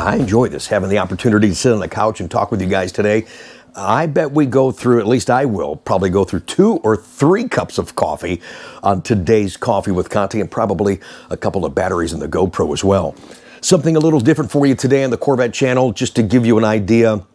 I enjoy this, having the opportunity to sit on the couch and talk with you guys today. I bet we go through, at least I will, probably go through 2 or 3 cups of coffee on today's Coffee with Conti, and probably a couple of batteries in the GoPro as well. Something a little different for you today on the Corvette channel, just to give you an idea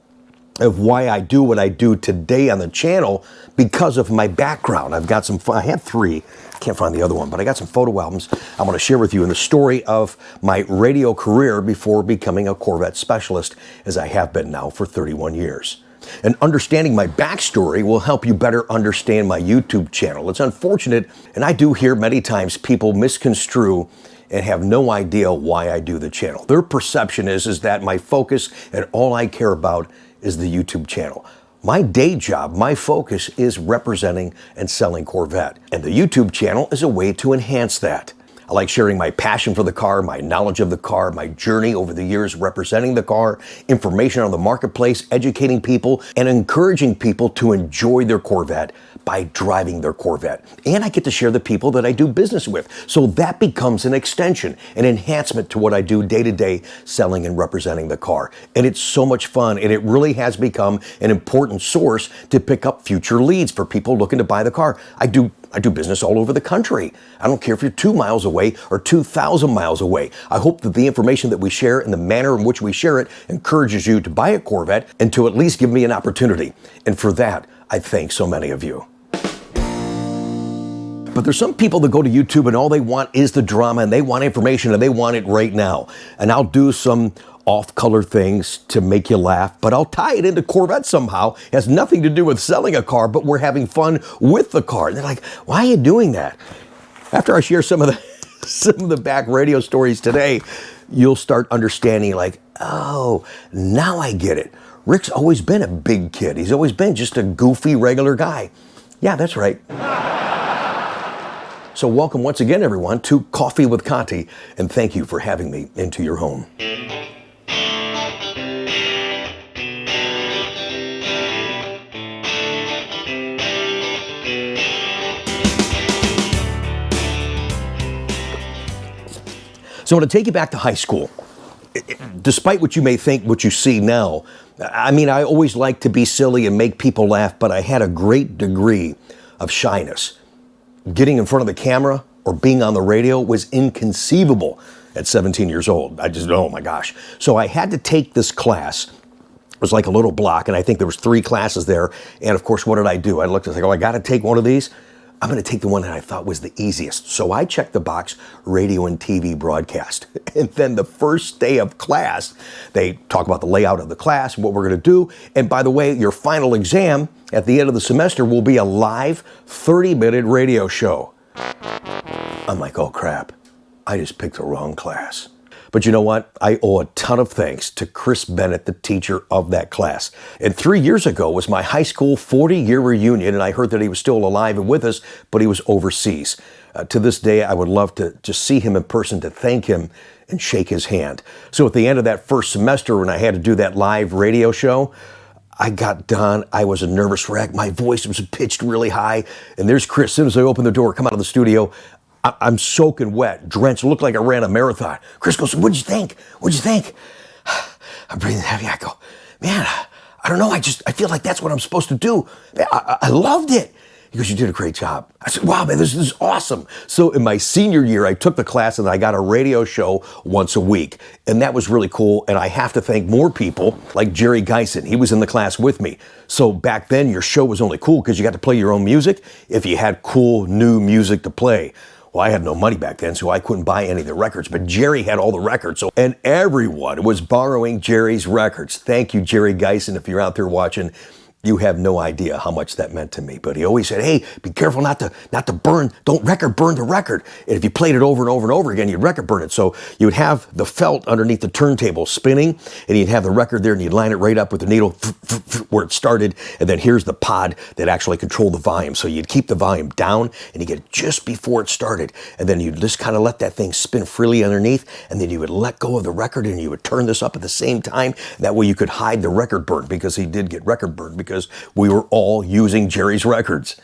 of why I do what I do today on the channel because of my background. I've got I have 3, can't find the other one, but I got some photo albums I want to share with you in the story of my radio career before becoming a Corvette specialist, as I have been now for 31 years. And understanding my backstory will help you better understand my YouTube channel. It's unfortunate, and I do hear many times people misconstrue and have no idea why I do the channel. Their perception is that my focus and all I care about is the YouTube channel. My day job, my focus is representing and selling Corvette. And the YouTube channel is a way to enhance that. I like sharing my passion for the car, my knowledge of the car, my journey over the years representing the car, information on the marketplace, educating people, and encouraging people to enjoy their Corvette by driving their Corvette. And I get to share the people that I do business with. So that becomes an extension, an enhancement to what I do day to day, selling and representing the car. And it's so much fun, and it really has become an important source to pick up future leads for people looking to buy the car. I do business all over the country. I don't care if you're 2 miles away or 2,000 miles away. I hope that the information that we share and the manner in which we share it encourages you to buy a Corvette and to at least give me an opportunity. And for that, I thank so many of you. But there's some people that go to YouTube and all they want is the drama, and they want information, and they want it right now. And I'll do some off-color things to make you laugh, but I'll tie it into Corvette somehow. It has nothing to do with selling a car, but we're having fun with the car. And they're like, why are you doing that? After I share some of the back radio stories today, you'll start understanding, like, oh, now I get it. Rick's always been a big kid. He's always been just a goofy, regular guy. Yeah, that's right. So welcome once again, everyone, to Coffee with Conti, and thank you for having me into your home. So I want to take you back to high school. Despite what you may think, what you see now, I mean, I always like to be silly and make people laugh, but I had a great degree of shyness. Getting in front of the camera or being on the radio was inconceivable at 17 years old. Oh my gosh. So I had to take this class. It was like a little block, and I think there was 3 classes there. And of course, what did I do? I looked and said, oh, I got to take one of these. I'm going to take the one that I thought was the easiest. So I checked the box, radio and TV broadcast. And then the first day of class, they talk about the layout of the class and what we're going to do. And by the way, your final exam at the end of the semester will be a live 30-minute radio show. I'm like, oh crap, I just picked the wrong class. But you know what? I owe a ton of thanks to Chris Bennett, the teacher of that class. And 3 years ago was my high school 40-year reunion, and I heard that he was still alive and with us, but he was overseas. To this day, I would love to just see him in person, to thank him and shake his hand. So at the end of that first semester, when I had to do that live radio show, I got done. I was a nervous wreck. My voice was pitched really high. And there's Chris. As soon as I opened the door, come out of the studio, I'm soaking wet, drenched, looked like I ran a marathon. Chris goes, what'd you think? What'd you think? I'm breathing heavy. I go, man, I don't know. I feel like that's what I'm supposed to do. I loved it. He goes, you did a great job. I said, wow, man, this is awesome. So in my senior year, I took the class and I got a radio show once a week. And that was really cool. And I have to thank more people like Jerry Geisen. He was in the class with me. So back then, your show was only cool because you got to play your own music if you had cool new music to play. Well, I had no money back then, so I couldn't buy any of the records, but Jerry had all the records, and everyone was borrowing Jerry's records. Thank you, Jerry Geisen, if you're out there watching. You have no idea how much that meant to me. But he always said, hey, be careful not to burn, don't record burn the record. And if you played it over and over and over again, you'd record burn it. So you would have the felt underneath the turntable spinning, and you'd have the record there, and you'd line it right up with the needle where it started. And then here's the pod that actually controlled the volume. So you'd keep the volume down, and you get it just before it started. And then you'd just kind of let that thing spin freely underneath, and then you would let go of the record, and you would turn this up at the same time. That way you could hide the record burn, because he did get record burn, because we were all using Jerry's records.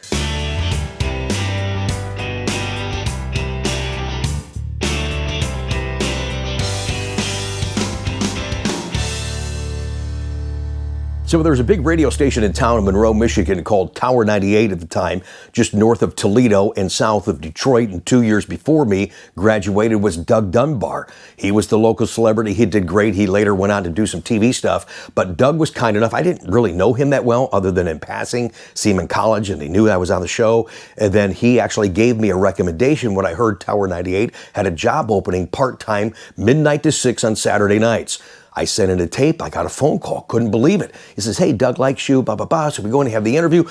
So there was a big radio station in town in Monroe, Michigan called Tower 98 at the time, just north of Toledo and south of Detroit. And 2 years before me, graduated was Doug Dunbar. He was the local celebrity. He did great. He later went on to do some TV stuff. But Doug was kind enough. I didn't really know him that well other than in passing, see him in college, and he knew I was on the show. And then he actually gave me a recommendation when I heard Tower 98 had a job opening part-time, midnight to 6 on Saturday nights. I sent in a tape. I got a phone call. Couldn't believe it. He says, hey, Doug likes you, blah, blah, blah. So we're going to have the interview.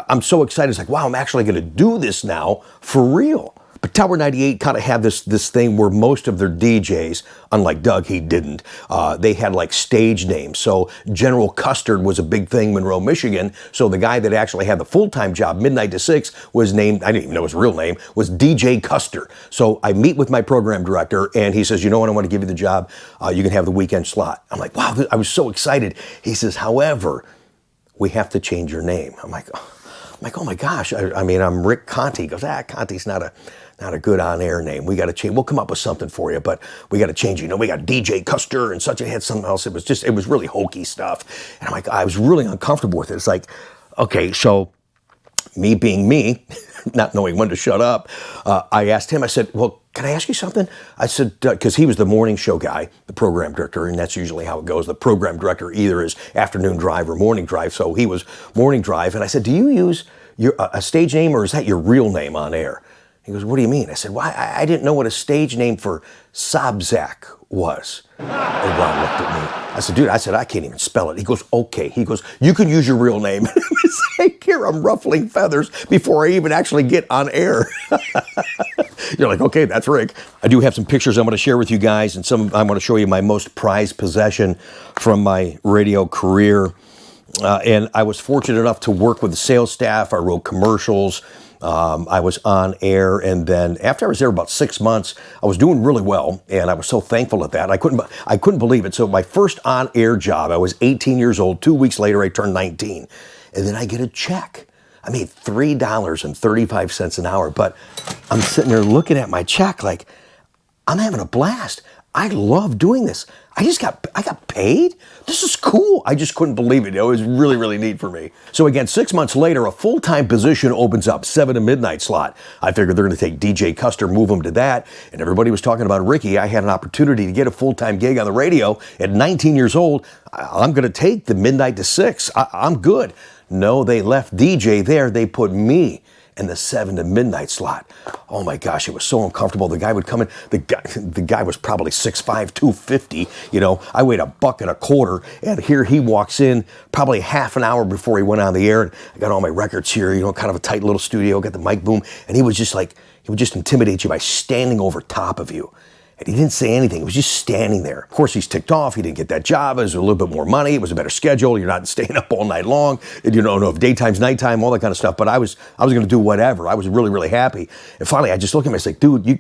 I'm so excited. It's like, wow, I'm actually going to do this now for real. But Tower 98 kind of had this thing where most of their DJs, unlike Doug, he didn't, they had like stage names. So General Custard was a big thing in Monroe, Michigan. So the guy that actually had the full-time job, midnight to 6, was named, I didn't even know his real name, was DJ Custer. So I meet with my program director and he says, you know what, I want to give you the job. You can have the weekend slot. I'm like, wow, I was so excited. He says, however, we have to change your name. I'm like, oh my gosh. I mean, I'm Rick Conti. He goes, Conti's not a good on-air name. We got to change. We'll come up with something for you, but we got to change. You know, we got DJ Custer and such. It had something else. It was really hokey stuff. And I'm like, I was really uncomfortable with it. It's like, okay, so me being me, not knowing when to shut up, I asked him, I said, well, can I ask you something? I said, because he was the morning show guy, the program director, and that's usually how it goes. The program director either is afternoon drive or morning drive. So he was morning drive. And I said, do you use a stage name or is that your real name on air? He goes, what do you mean? I said, well, I didn't know what a stage name for Sobzak was. And Ron looked at me. I said, dude, I can't even spell it. He goes, okay. He goes, you can use your real name. It's like, here, I'm ruffling feathers before I even actually get on air. You're like, okay, that's Rick. I do have some pictures I'm going to share with you guys, and I want to show you my most prized possession from my radio career. And I was fortunate enough to work with the sales staff. I wrote commercials. I was on air, and then after I was there about 6 months, I was doing really well, and I was so thankful at that. I couldn't believe it. So my first on-air job, I was 18 years old. 2 weeks later, I turned 19, and then I get a check. I made $3.35 an hour, but I'm sitting there looking at my check like, I'm having a blast. I love doing this. I got paid. This is cool. I just couldn't believe it. It was really, really neat for me. So again, 6 months later, a full-time position opens up, 7 to midnight slot. I figured they're going to take DJ Custer, move him to that. And everybody was talking about Ricky. I had an opportunity to get a full-time gig on the radio at 19 years old. I'm going to take the midnight to 6. I'm good. No, they left DJ there. They put me in the 7 to midnight slot. Oh my gosh, it was so uncomfortable. The guy would come in, the guy was probably 6'5", 250. You know, I weighed $1.25, and here he walks in probably half an hour before he went on the air. And I got all my records here, you know, kind of a tight little studio, got the mic boom, and he would just intimidate you by standing over top of you. And he didn't say anything. He was just standing there. Of course, he's ticked off. He didn't get that job. It was a little bit more money. It was a better schedule. You're not staying up all night long. You don't know if daytime's nighttime, all that kind of stuff. But I was going to do whatever. I was really, really happy. And finally, I just looked at him. I was like, dude, you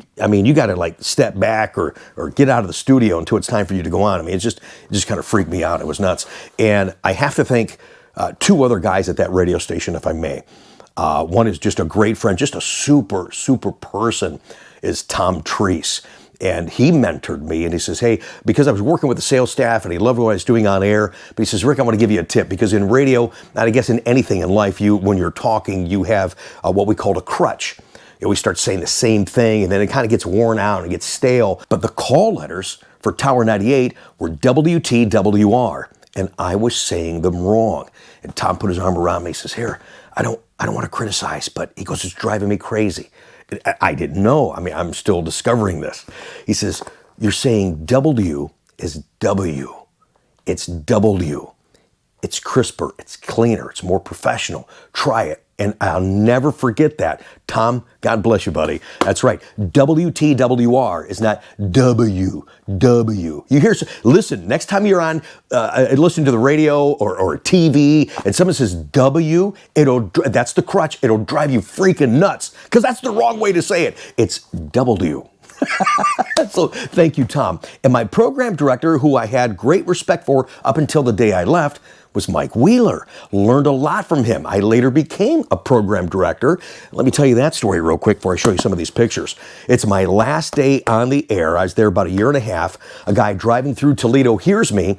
got to like step back or get out of the studio until it's time for you to go on. I mean, it just kind of freaked me out. It was nuts. And I have to thank 2 other guys at that radio station, if I may. One is just a great friend, just a super, super person, is Tom Treese. And he mentored me, and he says, hey, because I was working with the sales staff and he loved what I was doing on air, but he says, Rick, I want to give you a tip, because in radio, and I guess in anything in life, when you're talking, you have what we call a crutch. You always start saying the same thing, and then it kind of gets worn out and it gets stale. But the call letters for Tower 98 were WTWR, and I was saying them wrong. And Tom put his arm around me. He says, here, I don't want to criticize, but he goes, it's driving me crazy. I didn't know. I mean, I'm still discovering this. He says, you're saying W is W. It's W. It's crisper. It's cleaner. It's more professional. Try it. And I'll never forget that. Tom, God bless you, buddy. That's right. WTWR is not WW. Listen, next time you're on, listen to the radio or TV, and someone says W, that's the crutch. It'll drive you freaking nuts, because that's the wrong way to say it. It's W. So thank you, Tom. And my program director, who I had great respect for up until the day I left, was Mike Wheeler. Learned a lot from him. I later became a program director. Let me tell you that story real quick before I show you some of these pictures. It's my last day on the air. I was there about 1.5 years. A guy driving through Toledo hears me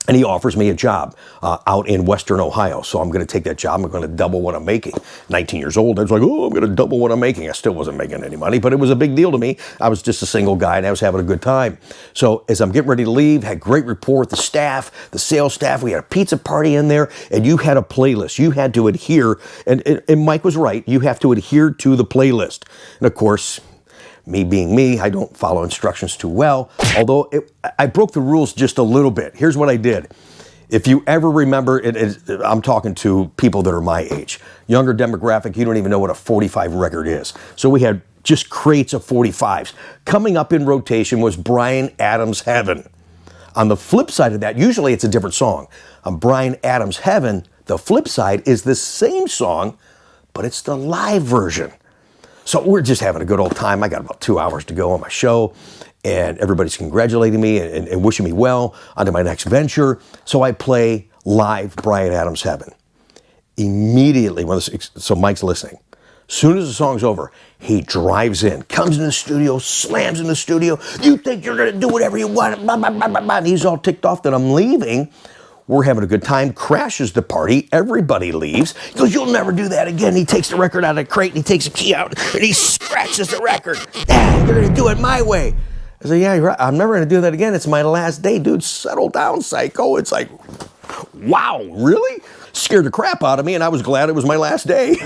And he offers me a job out in Western Ohio. So I'm going to take that job. I'm going to double what I'm making. 19 years old, I was like, oh, I'm going to double what I'm making. I still wasn't making any money, but it was a big deal to me. I was just a single guy, and I was having a good time. So as I'm getting ready to leave, had great rapport with the staff, the sales staff. We had a pizza party in there, and you had a playlist. You had to adhere, and Mike was right. You have to adhere to the playlist. And of course, me being me, I don't follow instructions too well, although I broke the rules just a little bit. Here's what I did. If you ever remember, I'm talking to people that are my age. Younger demographic, you don't even know what a 45 record is. So we had just crates of 45s. Coming up in rotation was Bryan Adams' Heaven. On the flip side of that, usually it's a different song. On Bryan Adams' Heaven, the flip side is the same song, but it's the live version. So we're just having a good old time. I got about 2 hours to go on my show, and everybody's congratulating me and wishing me well onto my next venture. So I play live Bryan Adams' Heaven. Immediately, so Mike's listening. As soon as the song's over, he drives in, comes in the studio, slams in the studio. You think you're going to do whatever you want, blah, blah, blah, blah, blah. And he's all ticked off that I'm leaving. We're having a good time, crashes the party, everybody leaves. He goes, you'll never do that again. He takes the record out of the crate, and he takes the key out, and he scratches the record. You're going to do it my way. I said, yeah, you're right. I'm never going to do that again. It's my last day. Dude, settle down, psycho. It's like, wow, really? Scared the crap out of me, and I was glad it was my last day.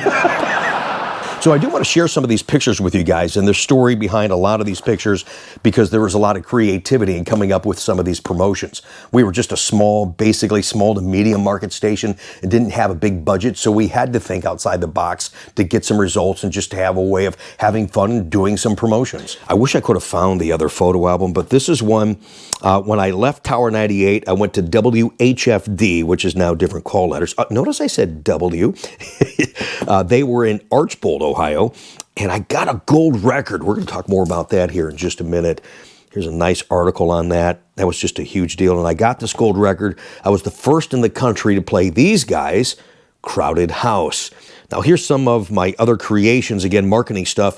So I do want to share some of these pictures with you guys and the story behind a lot of these pictures, because there was a lot of creativity in coming up with some of these promotions. We were just a basically small to medium market station and didn't have a big budget, so we had to think outside the box to get some results and just to have a way of having fun and doing some promotions. I wish I could have found the other photo album, but this is one when I left Tower 98, I went to WHFD, which is now different call letters. Notice I said W. They were in Archbold, Ohio, and I got a gold record. We're going to talk more about that here in just a minute. Here's a nice article on that. That was just a huge deal, and I got this gold record. I was the first in the country to play these guys, Crowded House. Now, here's some of my other creations, again, marketing stuff.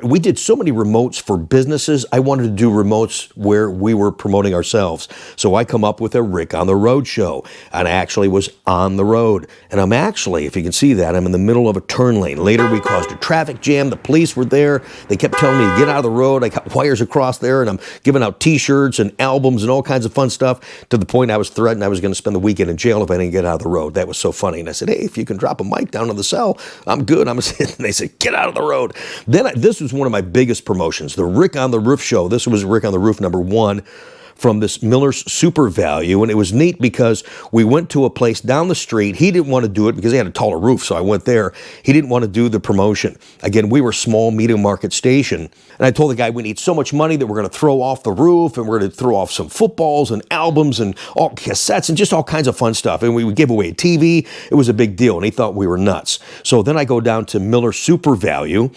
We did so many remotes for businesses. I wanted to do remotes where we were promoting ourselves. So I come up with a Rick on the Road show, and I actually was on the road. And I'm actually, if you can see that, I'm in the middle of a turn lane. Later, we caused a traffic jam. The police were there. They kept telling me to get out of the road. I got wires across there, and I'm giving out T-shirts and albums and all kinds of fun stuff, to the point I was threatened I was going to spend the weekend in jail if I didn't get out of the road. That was so funny. And I said, hey, if you can drop a mic down on the cell, I'm good. And they said, get out of the road. Then this was one of my biggest promotions, the Rick on the Roof show. This was Rick on the Roof #1 from this Miller's Super Value. And it was neat because we went to a place down the street. He didn't want to do it because they had a taller roof, so I went there. He didn't want to do the promotion. Again, we were a small, medium market station. And I told the guy we need so much money that we're going to throw off the roof, and we're going to throw off some footballs and albums and all cassettes and just all kinds of fun stuff. And we would give away a TV. It was a big deal, and he thought we were nuts. So then I go down to Miller Super Value,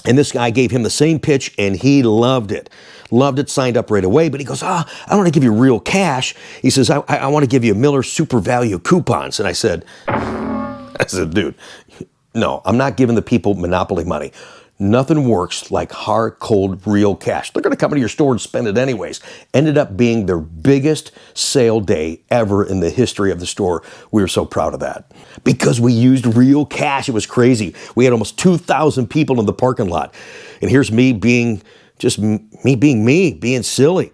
and this guy gave him the same pitch, and he loved it. Loved it, signed up right away, but he goes, I don't want to give you real cash. He says, I want to give you Miller Super Value coupons. And I said, dude, no, I'm not giving the people monopoly money. Nothing works like hard, cold, real cash. They're going to come into your store and spend it anyways. Ended up being their biggest sale day ever in the history of the store. We were so proud of that because we used real cash. It was crazy. We had almost 2,000 people in the parking lot. And here's me being being silly.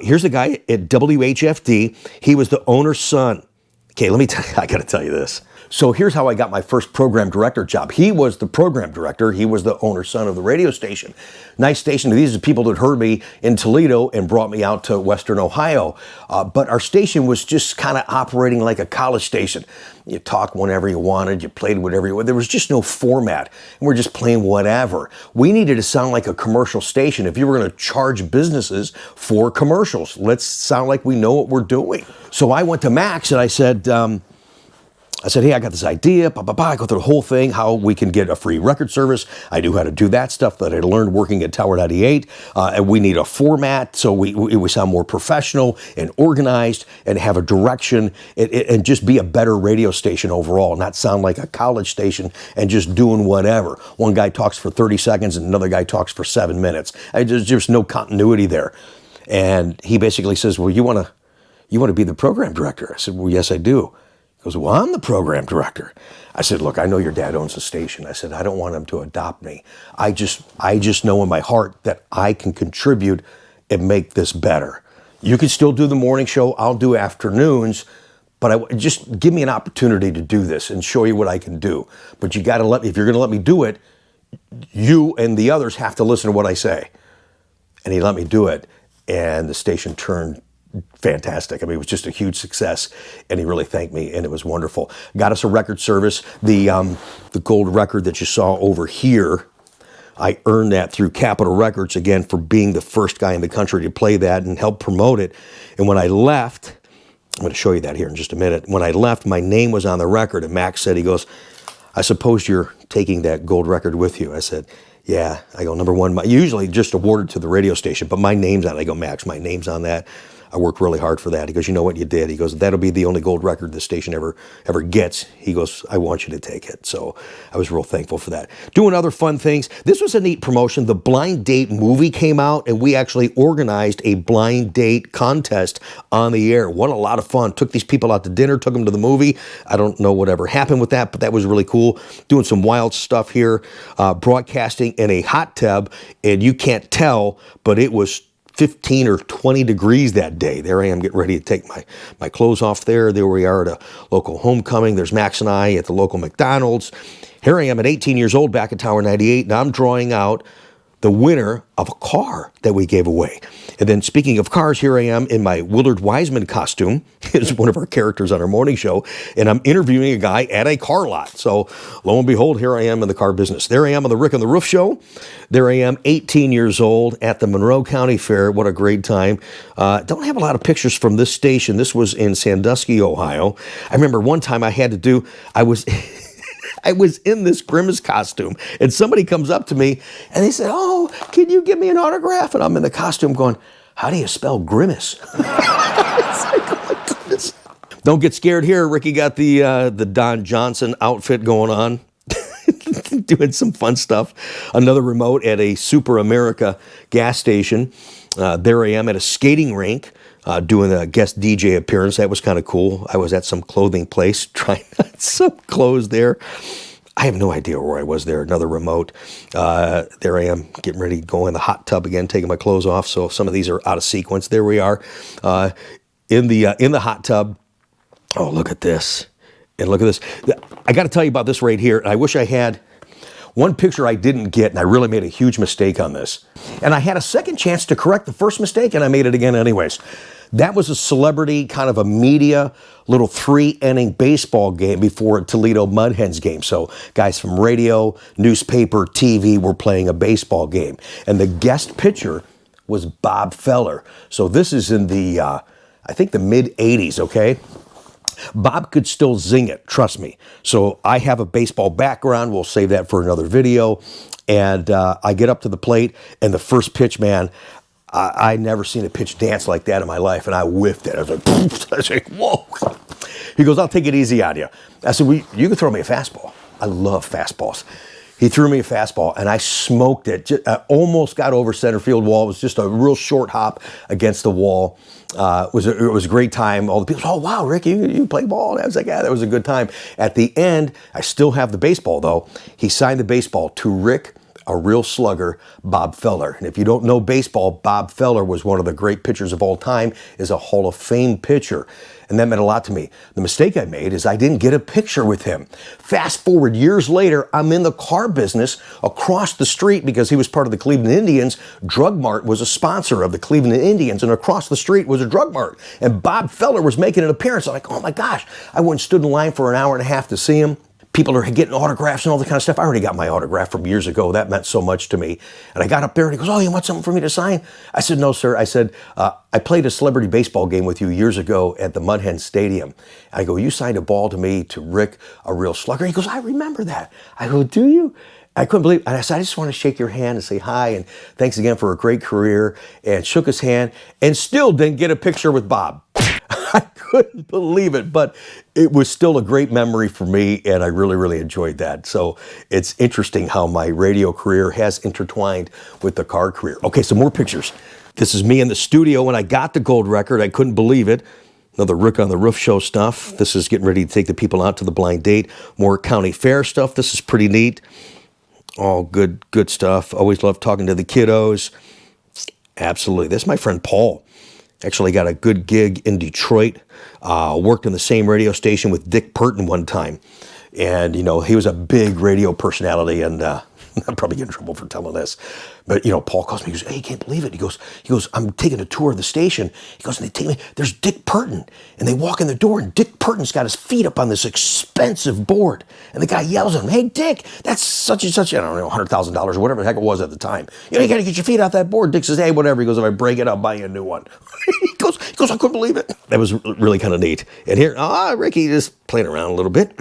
Here's a guy at WHFD. He was the owner's son. Okay, I got to tell you this. So here's how I got my first program director job. He was the program director. He was the owner's son of the radio station. Nice station. These are people that heard me in Toledo and brought me out to Western Ohio. But our station was just kind of operating like a college station. You talked whenever you wanted. You played whatever you wanted. There was just no format. And we're just playing whatever. We needed to sound like a commercial station. If you were going to charge businesses for commercials, let's sound like we know what we're doing. So I went to Max and I said, hey, I got this idea, I go through the whole thing, how we can get a free record service. I knew how to do that stuff that I learned working at Tower 98. And we need a format so we sound more professional and organized and have a direction and just be a better radio station overall, not sound like a college station and just doing whatever. One guy talks for 30 seconds and another guy talks for 7 minutes. There's just no continuity there. And he basically says, well, you want you want to be the program director? I said, well, yes, I do. He goes, well, I'm the program director. I said, look, I know your dad owns the station. I said, I don't want him to adopt me. I just know in my heart that I can contribute and make this better. You can still do the morning show. I'll do afternoons, but just give me an opportunity to do this and show you what I can do. But you got to if you're going to let me do it, you and the others have to listen to what I say. And he let me do it. And the station turned fantastic. I mean, it was just a huge success, and he really thanked me, and it was wonderful. Got us a record service. The gold record that you saw over here, I earned that through Capitol Records, again, for being the first guy in the country to play that and help promote it. And when I left, I'm going to show you that here in just a minute. When I left, my name was on the record, and Max said, he goes, I suppose you're taking that gold record with you. I said, yeah. I go, number one, usually just awarded to the radio station, but my name's on it. I go, Max, my name's on that. I worked really hard for that. He goes, you know what you did? He goes, that'll be the only gold record the station ever gets. He goes, I want you to take it. So I was real thankful for that. Doing other fun things. This was a neat promotion. The Blind Date movie came out, and we actually organized a blind date contest on the air. What a lot of fun. Took these people out to dinner, took them to the movie. I don't know whatever happened with that, but that was really cool. Doing some wild stuff here, broadcasting in a hot tub, and you can't tell, but it was 15 or 20 degrees that day. There I am getting ready to take my clothes off there. There we are at a local homecoming. There's Max and I at the local McDonald's. Here I am at 18 years old back at Tower 98, and I'm drawing out the winner of a car that we gave away. And then speaking of cars, here I am in my Willard Wiseman costume. It's one of our characters on our morning show, and I'm interviewing a guy at a car lot. So lo and behold, here I am in the car business. There I am on the Rick on the Roof show. There I am, 18 years old at the Monroe County Fair. What a great time. Don't have a lot of pictures from this station. This was in Sandusky, Ohio. I remember one time I was in this Grimace costume, and somebody comes up to me, and they said, oh, can you give me an autograph? And I'm in the costume going, how do you spell Grimace? It's like, oh my goodness. Don't get scared here. Ricky got the Don Johnson outfit going on, doing some fun stuff. Another remote at a Super America gas station. There I am at a skating rink. Doing a guest DJ appearance. That was kind of cool. I was at some clothing place trying on some clothes there. I have no idea where I was there. Another remote. There I am getting ready to go in the hot tub again, taking my clothes off. So some of these are out of sequence. There we are in the hot tub. Oh, look at this. And look at this. I got to tell you about this right here. I wish I had one picture I didn't get, and I really made a huge mistake on this. And I had a second chance to correct the first mistake, and I made it again anyways. That was a celebrity, kind of a media, little 3-inning baseball game before a Toledo Mud Hens game. So guys from radio, newspaper, TV were playing a baseball game. And the guest pitcher was Bob Feller. So this is in the, I think the mid-'80s, okay? Bob could still zing it, trust me. So I have a baseball background. We'll save that for another video. And I get up to the plate, and the first pitch, man, I never seen a pitch dance like that in my life, and I whiffed it. I was like, I was like, whoa. He goes, I'll take it easy on you. I said, well, you can throw me a fastball. I love fastballs. He threw me a fastball, and I smoked it. I almost got over center field wall. It was just a real short hop against the wall. It was a great time. All the people said, oh, wow, Rick, you play ball? And I was like, yeah, that was a good time. At the end, I still have the baseball, though. He signed the baseball to Rick, a real slugger, Bob Feller. And if you don't know baseball, Bob Feller was one of the great pitchers of all time, is a Hall of Fame pitcher. And that meant a lot to me. The mistake I made is I didn't get a picture with him. Fast forward years later, I'm in the car business across the street because he was part of the Cleveland Indians. Drug Mart was a sponsor of the Cleveland Indians, and across the street was a Drug Mart. And Bob Feller was making an appearance. I'm like, oh my gosh. I went and stood in line for an hour and a half to see him. People are getting autographs and all that kind of stuff. I already got my autograph from years ago. That meant so much to me. And I got up there and he goes, oh, you want something for me to sign? I said, no, sir. I said, I played a celebrity baseball game with you years ago at the Mud Hen Stadium. I go, you signed a ball to me, to Rick, a real slugger. He goes, I remember that. I go, do you? I couldn't believe it. And I said, I just want to shake your hand and say hi and thanks again for a great career. And shook his hand and still didn't get a picture with Bob. I couldn't believe it, but it was still a great memory for me, and I really, really enjoyed that. So it's interesting how my radio career has intertwined with the car career. Okay, some more pictures. This is me in the studio when I got the gold record. I couldn't believe it. Another Rick on the Roof show stuff. This is getting ready to take the people out to the blind date. More county fair stuff. This is pretty neat. All good stuff. Always love talking to the kiddos. Absolutely. This is my friend Paul. Actually got a good gig in Detroit. Worked on the same radio station with Dick Purton one time. And, you know, he was a big radio personality, and I'm probably getting in trouble for telling this. But, you know, Paul calls me, he goes, hey, you can't believe it. He goes, I'm taking a tour of the station. He goes, and they take me, there's Dick Purton. And they walk in the door, and Dick Purton's got his feet up on this expensive board. And the guy yells at him, hey, Dick, that's such and such, I don't know, $100,000 or whatever the heck it was at the time. You know, you got to get your feet off that board. Dick says, hey, whatever. He goes, if I break it, I'll buy you a new one. He goes, I couldn't believe it. That was really kind of neat. And here, Ricky just playing around a little bit.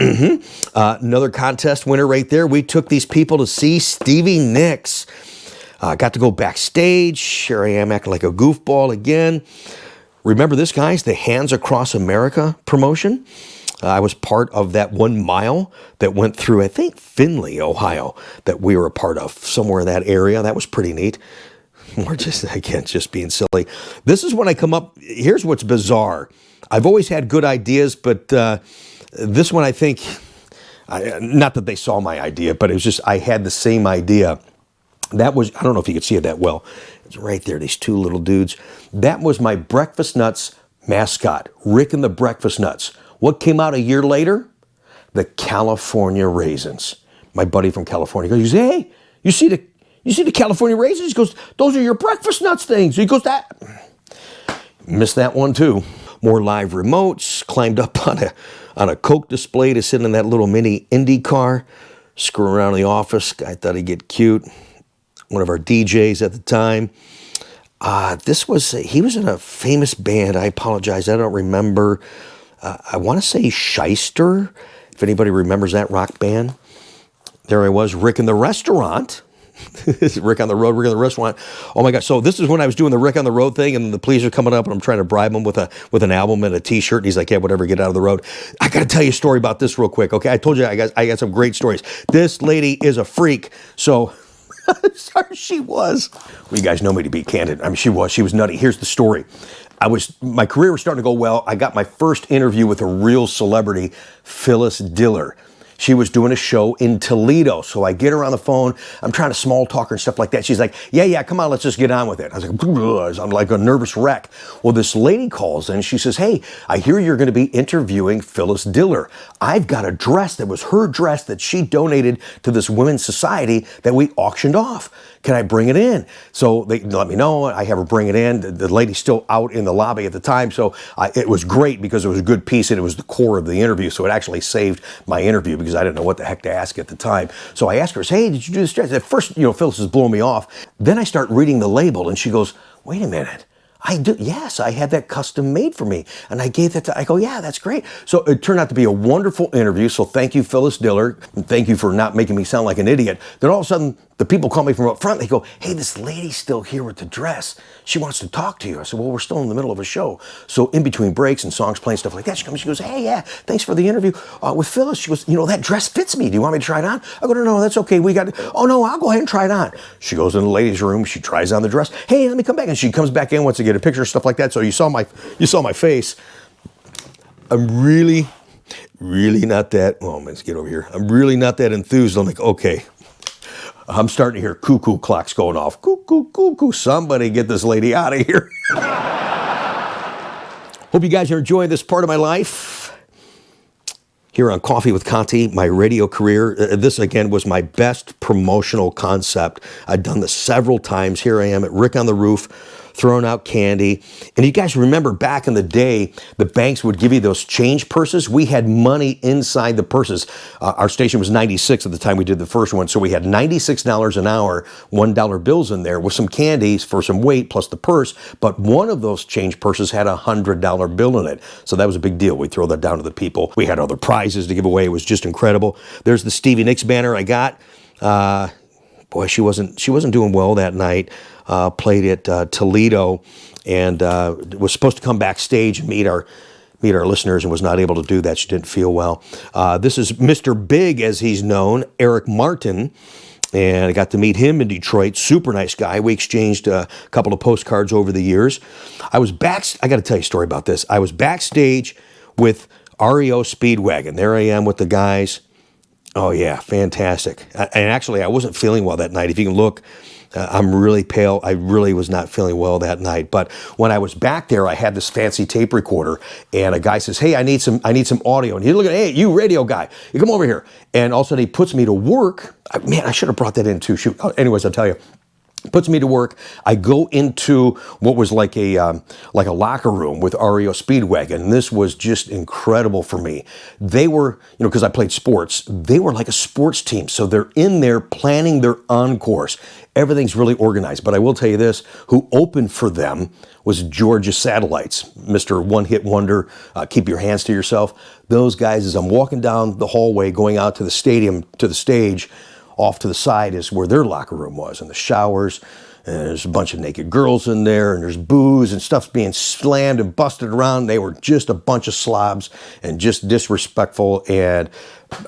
Another contest winner right there. We took these people to see Stevie Nicks. Got to go backstage. Here I am acting like a goofball again. Remember this, guys? The Hands Across America promotion. I was part of that 1 mile that went through, I think, Findlay, Ohio, that we were a part of, somewhere in that area. That was pretty neat. We're just being silly. This is when I come up. Here's what's bizarre. I've always had good ideas, but this one I think, not that they saw my idea, but it was just I had the same idea. That was, I don't know if you could see it that well. It's right there, these two little dudes. That was my Breakfast Nuts mascot, Rick and the Breakfast Nuts. What came out a year later? The California Raisins. My buddy from California goes, hey, you see the California Raisins? He goes, those are your Breakfast Nuts things. He goes, that. Missed that one too. More live remotes, climbed up on a Coke display to sit in that little mini Indy car, screw around the office. I thought he'd get cute. One of our DJs at the time. He was in a famous band. I apologize, I don't remember. I want to say Shyster, if anybody remembers that rock band. There I was, Rick in the Restaurant. Rick on the Road, Rick in the Restaurant. Oh my God. So this is when I was doing the Rick on the Road thing, and the police are coming up, and I'm trying to bribe him with an album and a t-shirt. And he's like, yeah, whatever, get out of the road. I got to tell you a story about this real quick. Okay. I told you I got some great stories. This lady is a freak. So sorry, she was. Well, you guys know me to be candid. I mean, she was nutty. Here's the story. My career was starting to go well. I got my first interview with a real celebrity, Phyllis Diller. She was doing a show in Toledo. So I get her on the phone. I'm trying to small talk her and stuff like that. She's like, yeah, come on, let's just get on with it. I was like, I'm like a nervous wreck. Well, this lady calls in. She says, hey, I hear you're going to be interviewing Phyllis Diller. I've got a dress that was her dress that she donated to this women's society that we auctioned off. Can I bring it in? So they let me know. I have her bring it in. The lady's still out in the lobby at the time. So it was great because it was a good piece and it was the core of the interview. So it actually saved my interview because I didn't know what the heck to ask at the time. So I asked her, hey, did you do this dress? At first, Phyllis is blowing me off. Then I start reading the label and she goes, wait a minute. I do. Yes, I had that custom made for me. And I gave that I go, yeah, that's great. So it turned out to be a wonderful interview. So thank you, Phyllis Diller. And thank you for not making me sound like an idiot. Then all of a sudden, the people call me from up front. They go, hey, this lady's still here with the dress. She wants to talk to you. I said, well, we're still in the middle of a show. So in between breaks and songs playing, stuff like that, she comes, she goes, hey, yeah, thanks for the interview with Phyllis. She goes, that dress fits me. Do you want me to try it on? I go, no, that's okay. Oh, no, I'll go ahead and try it on. She goes in the ladies' room. She tries on the dress. Hey, let me come back. And she comes back in, wants to get a picture, stuff like that. So you saw my face. I'm really not that, let's get over here. I'm really not that enthused. I'm like, okay. I'm starting to hear cuckoo clocks going off. Cuckoo, cuckoo. Somebody get this lady out of here. Hope you guys are enjoying this part of my life. Here on Coffee with Conti, my radio career. This, again, was my best promotional concept. I've done this several times. Here I am at Rick on the Roof, throwing out candy. And you guys remember back in the day, the banks would give you those change purses. We had money inside the purses. Our station was 96 at the time we did the first one. So we had $96 an hour, $1 bills in there with some candies for some weight plus the purse. But one of those change purses had a $100 bill in it. So that was a big deal. We'd throw that down to the people. We had other prizes to give away. It was just incredible. There's the Stevie Nicks banner I got. Boy, she wasn't doing well that night. Played at Toledo and was supposed to come backstage and meet our listeners and was not able to do that. She didn't feel well. This is Mr. Big, as he's known, Eric Martin. And I got to meet him in Detroit. Super nice guy. We exchanged a couple of postcards over the years. I got to tell you a story about this. I was backstage with REO Speedwagon. There I am with the guys. Oh, yeah, fantastic. And actually, I wasn't feeling well that night. If you can look, I'm really pale. I really was not feeling well that night. But when I was back there, I had this fancy tape recorder, and a guy says, "Hey, I need some audio." And he's looking, "Hey, you radio guy, you come over here." And all of a sudden, he puts me to work. Man, I should have brought that in too. Shoot. Anyways, I'll tell you. Puts me to work. I go into what was like a locker room with REO Speedwagon, and this was just incredible for me. They were, because I played sports, they were like a sports team. So they're in there planning their encores. Everything's really organized. But I will tell you this, who opened for them was Georgia Satellites, Mr. One Hit Wonder, Keep Your Hands to Yourself. Those guys, as I'm walking down the hallway, going out to the stadium, to the stage, off to the side is where their locker room was, and the showers, and there's a bunch of naked girls in there, and there's booze and stuff's being slammed and busted around. They were just a bunch of slobs and just disrespectful, and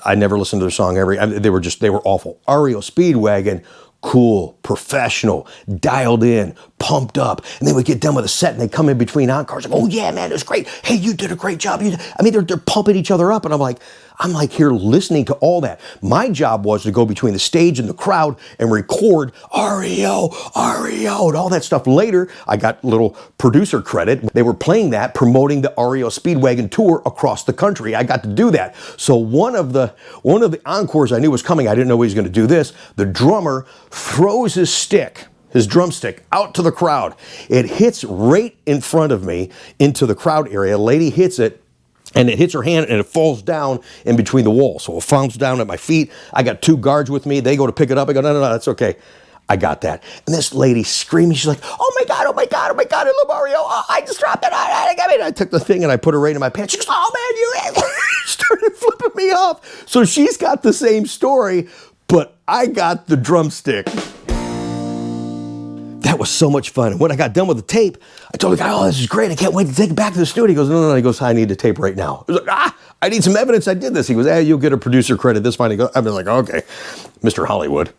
I never listened to their song they were awful. REO Speedwagon, cool, professional, dialed in, pumped up, and they would get done with a set and they come in between encores like, "Oh yeah, man, it was great. Hey, you did a great job." They're pumping each other up, and I'm like here listening to all that. My job was to go between the stage and the crowd and record REO, and all that stuff. Later, I got little producer credit. They were playing that, promoting the REO Speedwagon tour across the country. I got to do that. So one of the encores I knew was coming. I didn't know he was going to do this. The drummer throws his drumstick out to the crowd. It hits right in front of me into the crowd area. A lady hits it, and it hits her hand, and it falls down in between the walls. So it falls down at my feet. I got two guards with me. They go to pick it up. I go, no, that's okay. I got that. And this lady screaming, she's like, "Oh my God, I love REO. Oh, I just dropped it. I took the thing and I put it right in my pants. She goes, "Oh man, you started flipping me off." So she's got the same story, but I got the drumstick. That was so much fun. And when I got done with the tape, I told the guy, "Oh, this is great. I can't wait to take it back to the studio." He goes, No. He goes, "I need the tape right now." I was like, I need some evidence I did this. He goes, "You'll get a producer credit. That's fine." I've been like, "Okay, Mr. Hollywood."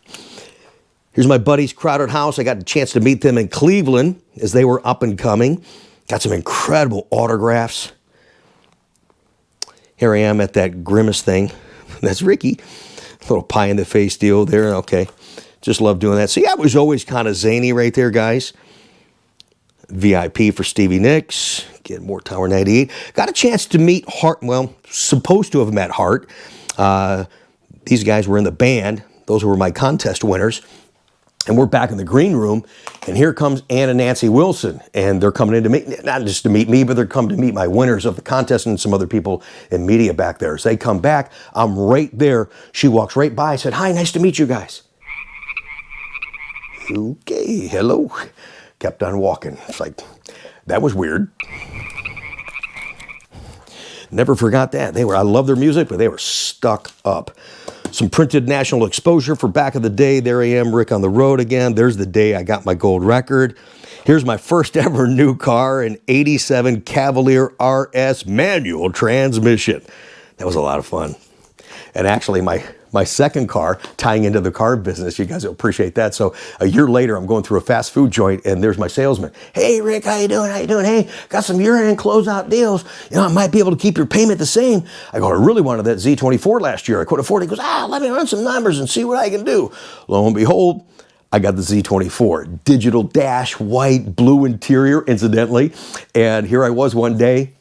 Here's my buddy's Crowded House. I got a chance to meet them in Cleveland as they were up and coming. Got some incredible autographs. Here I am at that Grimace thing. That's Ricky. Little pie in the face deal there. Okay. Just love doing that. See, I was always kind of zany right there, guys. VIP for Stevie Nicks. Get more Tower 98. Got a chance to meet Hart. Well, supposed to have met Hart. These guys were in the band. Those were my contest winners. And we're back in the green room, and here comes Ann and Nancy Wilson, and they're coming in to meet, not just to meet me, but they're coming to meet my winners of the contest and some other people in media back there. As they come back, I'm right there. She walks right by. I said, "Hi, nice to meet you guys." Okay, hello. Kept on walking. It's like, that was weird. Never forgot that. I love their music, but they were stuck up. Some printed national exposure for back of the day. There I am, Rick on the road again. There's the day I got my gold record. Here's my first ever new car, an 87 Cavalier RS manual transmission. That was a lot of fun. And actually, my second car, tying into the car business, you guys will appreciate that. So a year later, I'm going through a fast food joint, and there's my salesman. "Hey, Rick, how you doing? Hey, got some year-end closeout deals. I might be able to keep your payment the same." I go, "I really wanted that Z24 last year. I couldn't afford it." He goes, "Let me run some numbers and see what I can do." Lo and behold, I got the Z24. Digital dash, white, blue interior, incidentally. And here I was one day,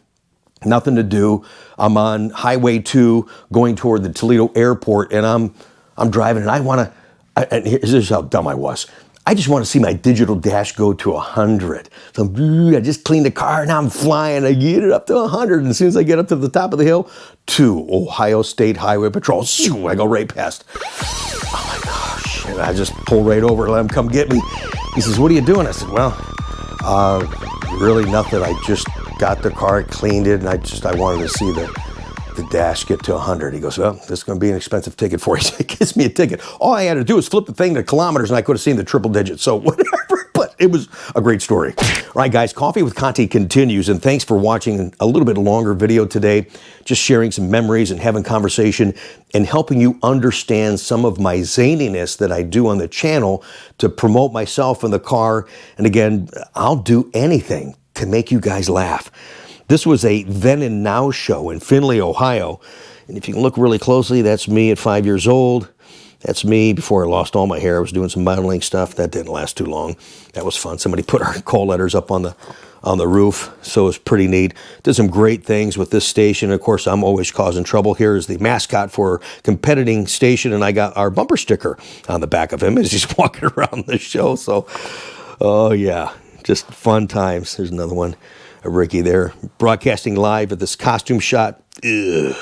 nothing to do. I'm on Highway 2 going toward the Toledo airport, and I'm driving, and I want to, and this is how dumb I was. I just want to see my digital dash go to 100. So I just cleaned the car, now I'm flying. I get it up to 100, and as soon as I get up to the top of the hill, to Ohio State Highway Patrol, I go right past. Oh my gosh. And I just pull right over, let him come get me. He says, "What are you doing?" I said, "Well, really nothing. I just got the car, cleaned it, and I wanted to see the dash get to 100. He goes, "Well, this is going to be an expensive ticket for you." He gives me a ticket. All I had to do was flip the thing to kilometers, and I could have seen the triple digits. So whatever. But It was a great story. All right, guys, Coffee with Conti continues, and thanks for watching a little bit longer video today, just sharing some memories and having conversation and helping you understand some of my zaniness that I do on the channel to promote myself in the car. And again, I'll do anything to make you guys laugh. This was a then and now show in Findlay, Ohio. And if you can look really closely, that's me at 5 years old. That's me before I lost all my hair. I was doing some modeling stuff. That didn't last too long. That was fun. Somebody put our call letters up on the roof, so it was pretty neat. Did some great things with this station. Of course, I'm always causing trouble. Here is the mascot for competing station, and I got our bumper sticker on the back of him as he's walking around the show. So, oh yeah, just fun times. There's another one, a Ricky there, broadcasting live at this costume shot. Ugh.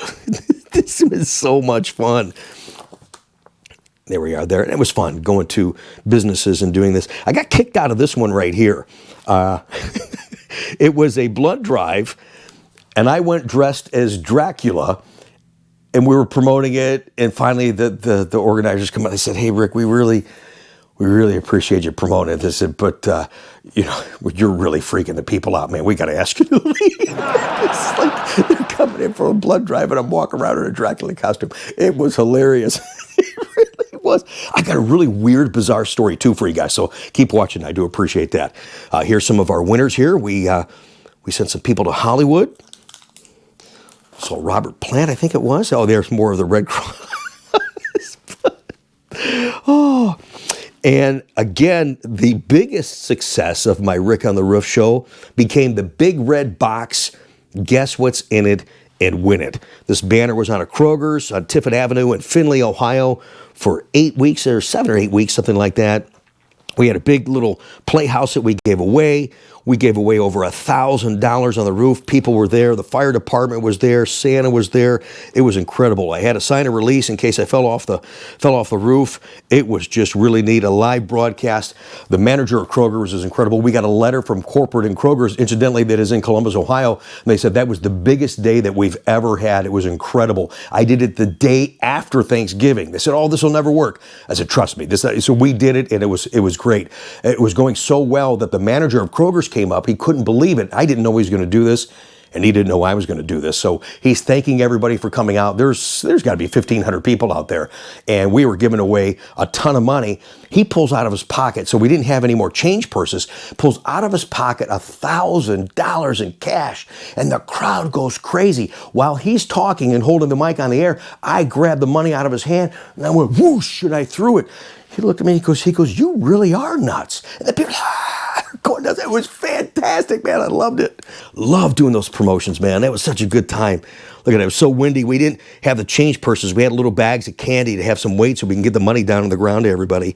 This was so much fun. There we are there. And it was fun going to businesses and doing this. I got kicked out of this one right here. It was a blood drive, and I went dressed as Dracula, and we were promoting it. And finally, the organizers come out. They said, "Hey, Rick, we really appreciate you promoting it." They said, "But you know, you're really freaking the people out, man. We got to ask you to leave." It's like they're coming in for a blood drive, and I'm walking around in a Dracula costume. It was hilarious. It really was. I got a really weird, bizarre story too for you guys. So keep watching. I do appreciate that. Here's some of our winners here. We sent some people to Hollywood. So Robert Plant, I think it was. Oh, there's more of the Red Cross. Oh. And again, the biggest success of my Rick on the Roof show became the big red box, Guess What's in It and Win It. This banner was on a Kroger's on Tiffin Avenue in Findlay, Ohio for 8 weeks or 7 or 8 weeks, something like that. We had a big little playhouse that we gave away. We gave away over $1,000 on the roof. People were there. The fire department was there. Santa was there. It was incredible. I had to sign a release in case I fell off the roof. It was just really neat. A live broadcast. The manager of Kroger's is incredible. We got a letter from corporate in Kroger's, incidentally, that is in Columbus, Ohio. And they said that was the biggest day that we've ever had. It was incredible. I did it the day after Thanksgiving. They said, "Oh, this will never work." I said, "Trust me." So we did it, and it was great. It was going so well that the manager of Kroger's came up. He couldn't believe it. I didn't know he was going to do this, and he didn't know I was going to do this. So he's thanking everybody for coming out. There's got to be 1,500 people out there, and we were giving away a ton of money. He pulls out of his pocket, so we didn't have any more change purses, pulls out of his pocket $1,000 in cash, and the crowd goes crazy. While he's talking and holding the mic on the air, I grabbed the money out of his hand, and I went whoosh, and I threw it. He looked at me, he goes, "You really are nuts." And the people going nuts. It was fantastic, man. I loved it. Loved doing those promotions, man. That was such a good time. Look at it. It was so windy. We didn't have the change purses. We had little bags of candy to have some weight so we can get the money down on the ground to everybody.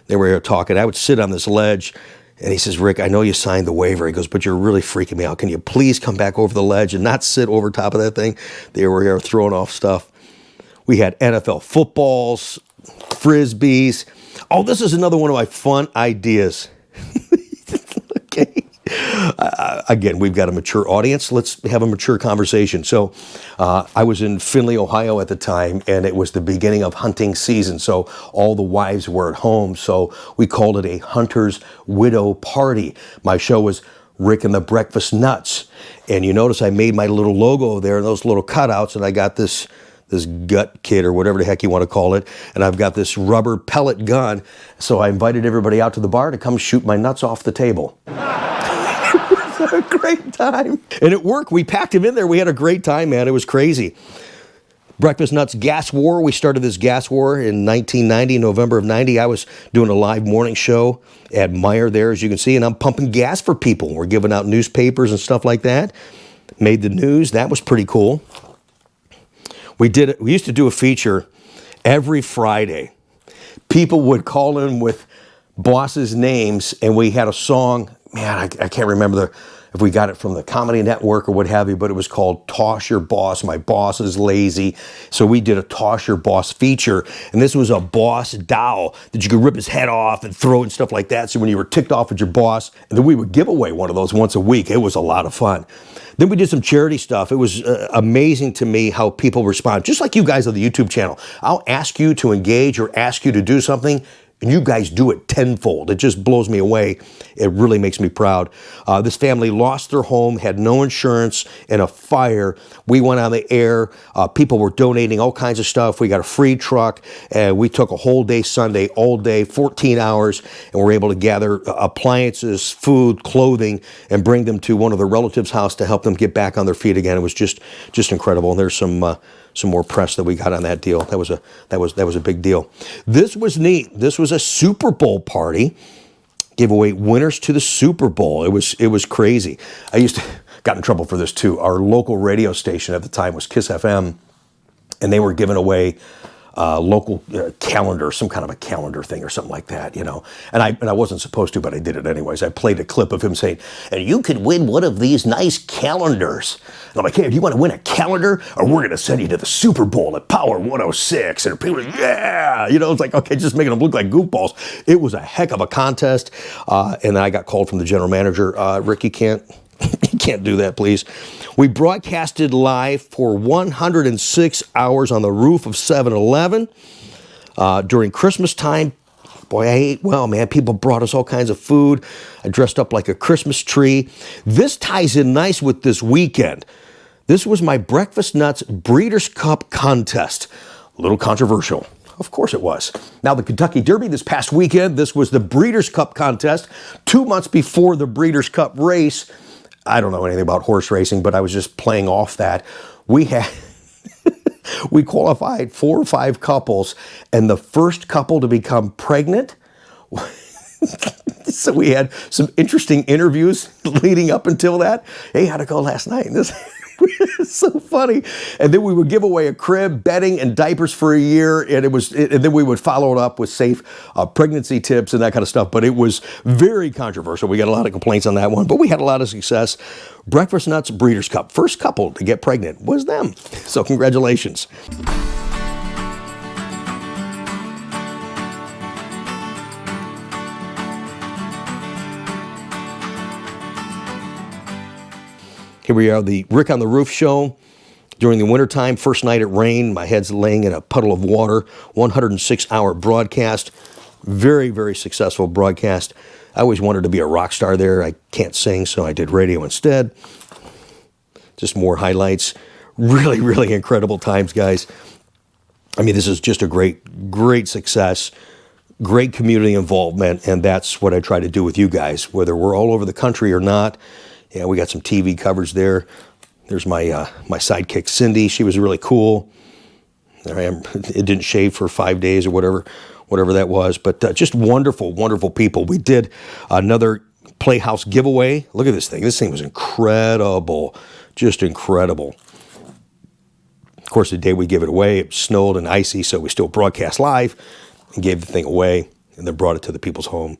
They were here talking. I would sit on this ledge, and he says, "Rick, I know you signed the waiver." He goes, "But you're really freaking me out. Can you please come back over the ledge and not sit over top of that thing?" They were here throwing off stuff. We had NFL footballs, Frisbees. Oh, this is another one of my fun ideas. Okay. Again, we've got a mature audience. Let's have a mature conversation. So I was in Findlay, Ohio at the time, and it was the beginning of hunting season. So all the wives were at home. So we called it a hunter's widow party. My show was Rick and the Breakfast Nuts. And you notice I made my little logo there, those little cutouts, and I got this gut kit or whatever the heck you want to call it. And I've got this rubber pellet gun. So I invited everybody out to the bar to come shoot my nuts off the table. It was a great time. And it worked. We packed him in there. We had a great time, man. It was crazy. Breakfast Nuts Gas War. We started this gas war in 1990, November of 90. I was doing a live morning show at Meyer there, as you can see, and I'm pumping gas for people. We're giving out newspapers and stuff like that. Made the news. That was pretty cool. We used to do a feature every Friday. People would call in with bosses' names, and we had a song. Man, I can't remember if we got it from the Comedy Network or what have you, but it was called Toss Your Boss. My boss is lazy. So we did a Toss Your Boss feature, and this was a boss doll that you could rip his head off and throw and stuff like that. So when you were ticked off at your boss, and then we would give away one of those once a week. It was a lot of fun. Then we did some charity stuff. It was amazing to me how people respond, just like you guys on the YouTube channel. I'll ask you to engage or ask you to do something, And you guys do it tenfold. It just blows me away. It really makes me proud. This family lost their home, had no insurance, in a fire. We went on the air. People were donating all kinds of stuff. We got a free truck. We took a whole day Sunday, all day, 14 hours, and were able to gather appliances, food, clothing, and bring them to one of the relatives' house to help them get back on their feet again. It was just incredible. And there's some more press that we got on that deal. That was a big deal. This was neat. This was a Super Bowl party. Gave away winners to the Super Bowl. It was crazy. Got in trouble for this too. Our local radio station at the time was Kiss FM, and they were giving away local calendar, some kind of a calendar thing or something like that, you know. And I wasn't supposed to, but I did it anyways. I played a clip of him saying, "And you could win one of these nice calendars." And I'm like, "Hey, do you want to win a calendar, or we're going to send you to the Super Bowl at Power 106? And people were like, "Yeah." You know, it's like, okay, just making them look like goofballs. It was a heck of a contest. And then I got called from the general manager, "Rick, you can't do that, please." We broadcasted live for 106 hours on the roof of 7-Eleven during Christmas time. Boy, I ate well, man. People brought us all kinds of food. I dressed up like a Christmas tree. This ties in nice with this weekend. This was my Breakfast Nuts Breeders' Cup contest. A little controversial. Of course it was. Now, the Kentucky Derby this past weekend, this was the Breeders' Cup contest, 2 months before the Breeders' Cup race. I don't know anything about horse racing, but I was just playing off that. We qualified 4 or 5 couples, and the first couple to become pregnant. So we had some interesting interviews leading up until that. "Hey, how'd it go last night?" And this is so funny. And then we would give away a crib, bedding, and diapers for a year, and then we would follow it up with safe pregnancy tips and that kind of stuff. But it was very controversial. We got a lot of complaints on that one, but we had a lot of success. Breakfast Nuts Breeders' Cup. First couple to get pregnant was them. So congratulations. Here we are, the Rick on the Roof show. During the wintertime, first night it rained. My head's laying in a puddle of water. 106-hour broadcast. Very, very successful broadcast. I always wanted to be a rock star there. I can't sing, so I did radio instead. Just more highlights. Really, really incredible times, guys. I mean, this is just a great, great success. Great community involvement, and that's what I try to do with you guys, whether we're all over the country or not. Yeah, we got some TV coverage there. There's my my sidekick, Cindy. She was really cool. There I am. It didn't shave for 5 days or whatever that was. But just wonderful, wonderful people. We did another Playhouse giveaway. Look at this thing. This thing was incredible. Just incredible. Of course, the day we gave it away, it snowed and icy, so we still broadcast live and gave the thing away and then brought it to the people's home.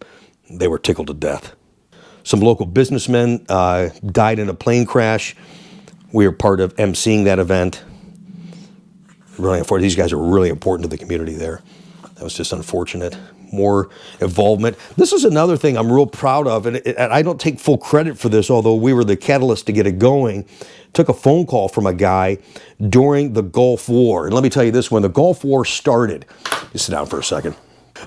They were tickled to death. Some local businessmen died in a plane crash. We were part of emceeing that event. Really unfortunate. These guys are really important to the community there. That was just unfortunate. More involvement. This is another thing I'm real proud of, and I don't take full credit for this, although we were the catalyst to get it going. Took a phone call from a guy during the Gulf War. And let me tell you this, when the Gulf War started, just sit down for a second.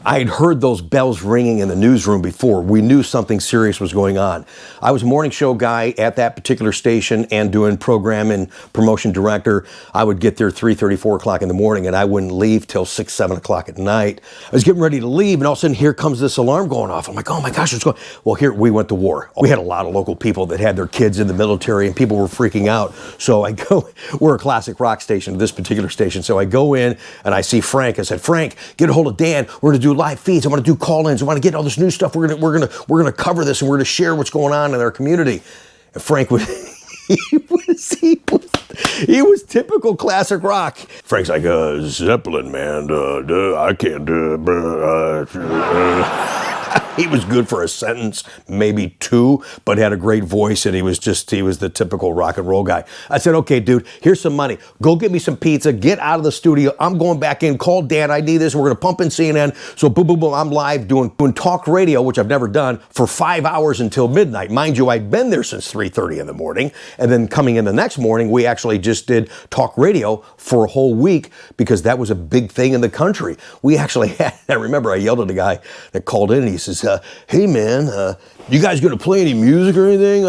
I had heard those bells ringing in the newsroom before. We knew something serious was going on. I was a morning show guy at that particular station and doing program and promotion director. I would get there 3:30, 4 o'clock in the morning, and I wouldn't leave till 6, 7 o'clock at night. I was getting ready to leave, and all of a sudden, here comes this alarm going off. I'm like, oh my gosh, what's going on? Well, here, we went to war. We had a lot of local people that had their kids in the military, and people were freaking out. So I go, we're a classic rock station, this particular station. So I go in, and I see Frank. I said, Frank, get a hold of Dan. We're going to do live feeds. I want to do call-ins. I want to get all this new stuff. We're gonna cover this, and we're gonna share what's going on in our community. And Frank was he was typical classic rock. Frank's like, Zeppelin, man. I can't do it. He was good for a sentence, maybe two, but had a great voice, and he was the typical rock and roll guy. I said, okay, dude, here's some money. Go get me some pizza, get out of the studio. I'm going back in, call Dan, I need this. We're going to pump in CNN. So boom, boom, boom, I'm live doing talk radio, which I've never done, for 5 hours until midnight. Mind you, I'd been there since 3:30 in the morning, and then coming in the next morning, we actually just did talk radio for a whole week because that was a big thing in the country. We actually had, I remember I yelled at the guy that called in, and he says, hey man, you guys gonna play any music or anything?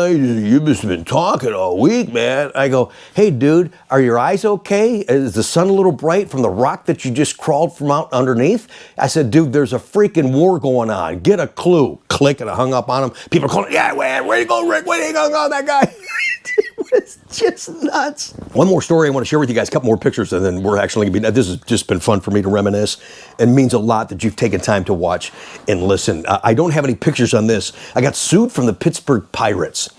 You've just been talking all week, man. I go, hey dude, are your eyes okay? Is the sun a little bright from the rock that you just crawled from out underneath? I said, dude, there's a freaking war going on. Get a clue. Click, and I hung up on him. People are calling, yeah, man, where you go, Rick? Where you going on that guy? It's just nuts. One more story I want to share with you guys, a couple more pictures, and then we're actually going to be, this has just been fun for me to reminisce, and means a lot that you've taken time to watch and listen. I don't have any pictures on this. I got sued from the Pittsburgh Pirates.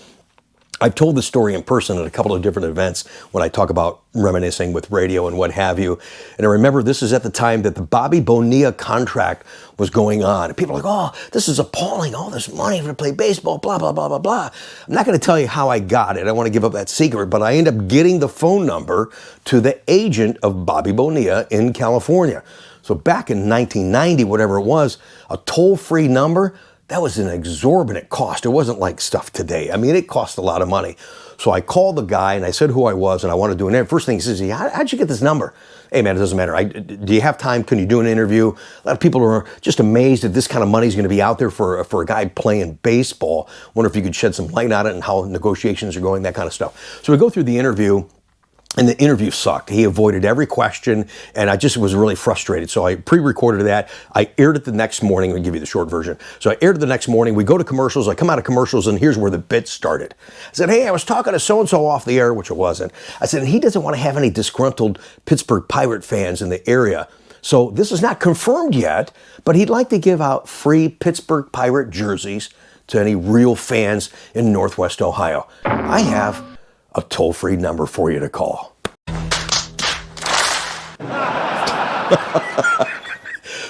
I've told this story in person at a couple of different events when I talk about reminiscing with radio and what have you. And I remember this is at the time that the Bobby Bonilla contract was going on. And people are like, oh, this is appalling. All this money to play baseball, blah, blah, blah, blah, blah. I'm not going to tell you how I got it. I want to give up that secret. But I ended up getting the phone number to the agent of Bobby Bonilla in California. So back in 1990, whatever it was, a toll-free number, that was an exorbitant cost. It wasn't like stuff today. I mean, it cost a lot of money. So I called the guy and I said who I was and I wanted to do an interview. First thing he says, how'd you get this number? Hey man, it doesn't matter. Do you have time? Can you do an interview? A lot of people are just amazed that this kind of money is going to be out there for a guy playing baseball. Wonder if you could shed some light on it and how negotiations are going, that kind of stuff. So we go through the interview. And the interview sucked. He avoided every question, and I just was really frustrated. So I pre-recorded that. I aired it the next morning. I'll give you the short version. So I aired it the next morning. We go to commercials. I come out of commercials, and here's where the bit started. I said, hey, I was talking to so-and-so off the air, which it wasn't. I said, he doesn't want to have any disgruntled Pittsburgh Pirate fans in the area. So this is not confirmed yet, but he'd like to give out free Pittsburgh Pirate jerseys to any real fans in Northwest Ohio. I have a toll-free number for you to call.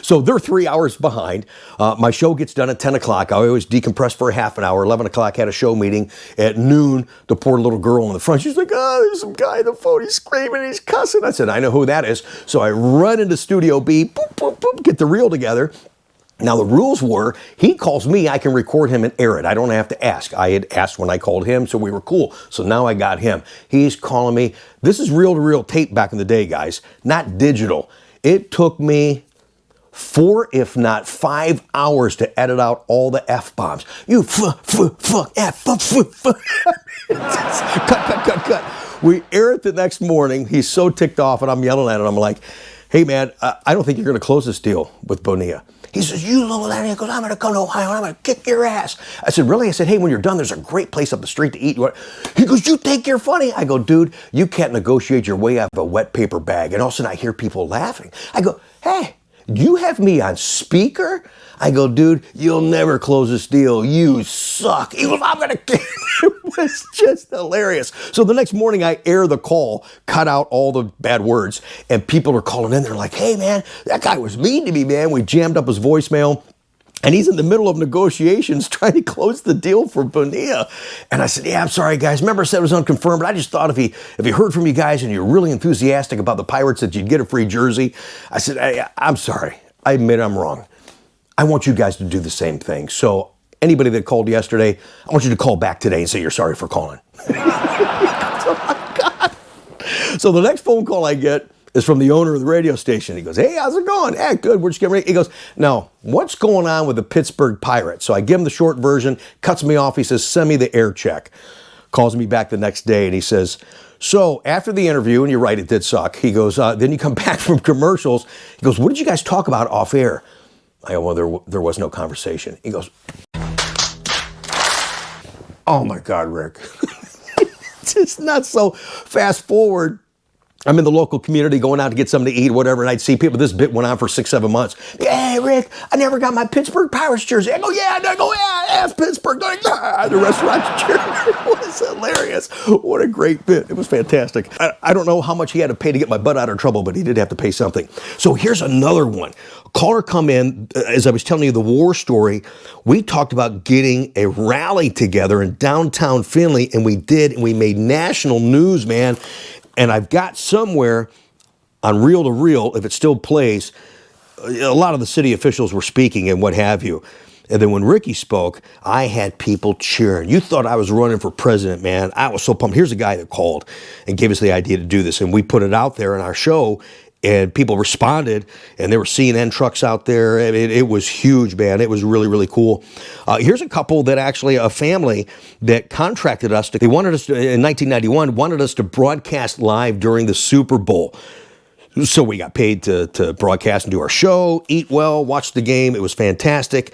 So they're 3 hours behind. My show gets done at 10 o'clock. I always decompress for a half an hour. 11 o'clock had a show meeting. At noon, the poor little girl in the front, she's like, oh, there's some guy on the phone. He's screaming, he's cussing. I said, I know who that is. So I run into Studio B, boop, boop, boop, get the reel together. Now, the rules were, he calls me, I can record him and air it. I don't have to ask. I had asked when I called him, so we were cool. So now I got him. He's calling me. This is reel-to-reel tape back in the day, guys, not digital. It took me 4, if not 5 hours to edit out all the F-bombs. You fuck, F, cut. We air it the next morning. He's so ticked off, and I'm yelling at him. I'm like, hey, man, I don't think you're going to close this deal with Bonilla. He says, you little lady, he goes, I'm going to come to Ohio and I'm going to kick your ass. I said, really? I said, hey, when you're done, there's a great place up the street to eat. He goes, you think you're funny? I go, dude, you can't negotiate your way out of a wet paper bag. And all of a sudden I hear people laughing. I go, hey, you have me on speaker? I go, dude, you'll never close this deal. You suck. He goes, I'm going to kick. It was just hilarious. So the next morning I air the call, cut out all the bad words, and people are calling in. They're like, hey, man, that guy was mean to me, man. We jammed up his voicemail. And he's in the middle of negotiations trying to close the deal for Bonilla. And I said, yeah, I'm sorry, guys. Remember I said it was unconfirmed, but I just thought if he heard from you guys and you're really enthusiastic about the Pirates that you'd get a free jersey. I said, hey, I'm sorry. I admit I'm wrong. I want you guys to do the same thing. So anybody that called yesterday, I want you to call back today and say you're sorry for calling. Oh, my God. So the next phone call I get is from the owner of the radio station. He goes, hey, how's it going? Hey, good, we're just getting ready. He goes, now, what's going on with the Pittsburgh Pirates? So I give him the short version, cuts me off. He says, send me the air check. Calls me back the next day and he says, so after the interview, and you're right, it did suck. He goes, then you come back from commercials. He goes, what did you guys talk about off air? I go, well, there was no conversation. He goes, oh my God, Rick. It's not so fast forward. I'm in the local community going out to get something to eat, whatever, and I'd see people. This bit went on for 6-7 months. Hey, Rick, I never got my Pittsburgh Pirates jersey. I go, yeah, and I go, yeah, F Pittsburgh. The restaurant's cheering. It was hilarious. What a great bit. It was fantastic. I don't know how much he had to pay to get my butt out of trouble, but he did have to pay something. So here's another one. A caller come in, as I was telling you the war story, we talked about getting a rally together in downtown Findlay, and we did, and we made national news, man. And I've got somewhere on Reel to Reel, if it still plays, a lot of the city officials were speaking and what have you. And then when Ricky spoke, I had people cheering. You thought I was running for president, man. I was so pumped. Here's a guy that called and gave us the idea to do this. And we put it out there in our show, and people responded, and there were CNN trucks out there. It was huge, man. It was really, really cool. Here's a couple that actually, a family that contracted us. They wanted us to, in 1991, wanted us to broadcast live during the Super Bowl. So we got paid to broadcast and do our show, eat well, watch the game. It was fantastic.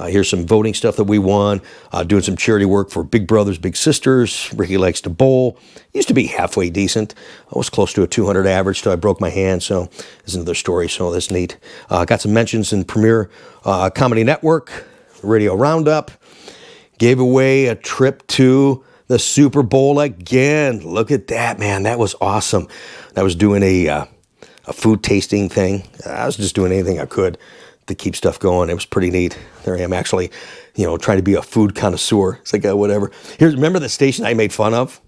Here's some voting stuff that we won, doing some charity work for Big Brothers, Big Sisters. Ricky likes to bowl. Used to be halfway decent. I was close to a 200 average till I broke my hand, so there's another story, so that's neat. Got some mentions in Premier Comedy Network, Radio Roundup. Gave away a trip to the Super Bowl again. Look at that, man. That was awesome. I was doing a food tasting thing. I was just doing anything I could to keep stuff going. It was pretty neat. There I am actually, trying to be a food connoisseur. It's like, whatever. Remember the station I made fun of?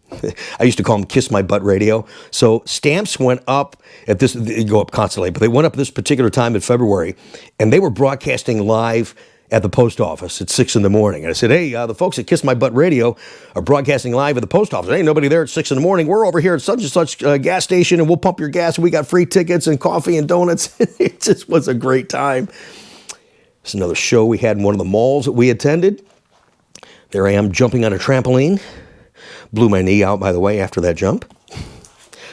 I used to call them Kiss My Butt Radio. So stamps went up at this, they go up constantly, but they went up this particular time in February, and they were broadcasting live at the post office at 6 in the morning. And I said, hey, the folks at Kiss My Butt Radio are broadcasting live at the post office. There ain't nobody there at 6 in the morning. We're over here at such and such gas station, and we'll pump your gas, and we got free tickets and coffee and donuts. It just was a great time. It's another show we had in one of the malls that we attended. There I am jumping on a trampoline. Blew my knee out, by the way, after that jump.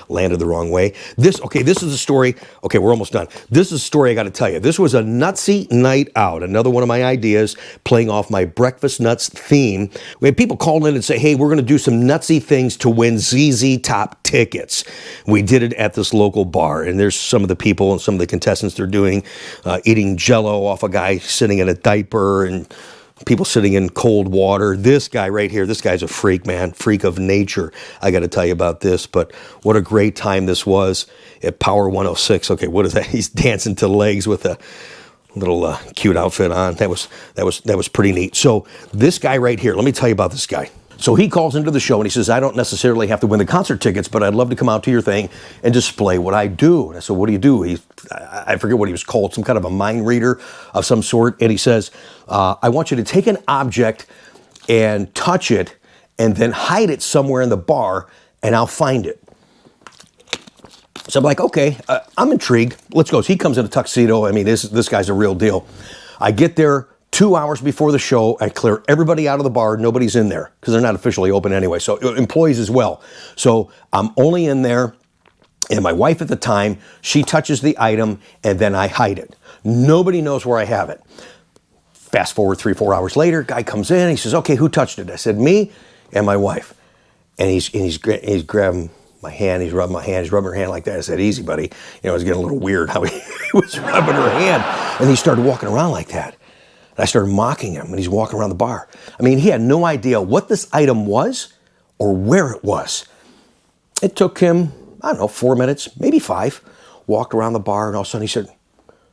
Landed the wrong way. This is a story. Okay, we're almost done. This is a story I got to tell you. This was a nutsy night out. Another one of my ideas, playing off my breakfast nuts theme. We had people call in and say, hey, we're going to do some nutsy things to win ZZ Top tickets. We did it at this local bar, and there's some of the people and some of the contestants they're doing, eating Jell-O off a guy sitting in a diaper, and people sitting in cold water. This guy right here, this guy's a freak, man. Freak of nature. I got to tell you about this, but what a great time this was at Power 106. Okay, what is that? He's dancing to legs with a little cute outfit on. That was pretty neat. So this guy right here, let me tell you about this guy. So he calls into the show and he says, I don't necessarily have to win the concert tickets, but I'd love to come out to your thing and display what I do. And I said, what do you do? I forget what he was called, some kind of a mind reader of some sort. And he says, I want you to take an object and touch it and then hide it somewhere in the bar and I'll find it. So I'm like, okay, I'm intrigued. Let's go. So he comes in a tuxedo. I mean, this guy's a real deal. I get there 2 hours before the show. I clear everybody out of the bar. Nobody's in there because they're not officially open anyway. So employees as well. So I'm only in there, and my wife at the time, she touches the item and then I hide it. Nobody knows where I have it. Fast forward 3-4 hours later, guy comes in. He says, okay, who touched it? I said, me and my wife. And he's grabbing my hand. He's rubbing my hand. He's rubbing her hand like that. I said, easy, buddy. It was getting a little weird how he was rubbing her hand. And he started walking around like that. I started mocking him when he's walking around the bar. I mean, he had no idea what this item was or where it was. It took him, 4 minutes, maybe 5, walked around the bar, and all of a sudden he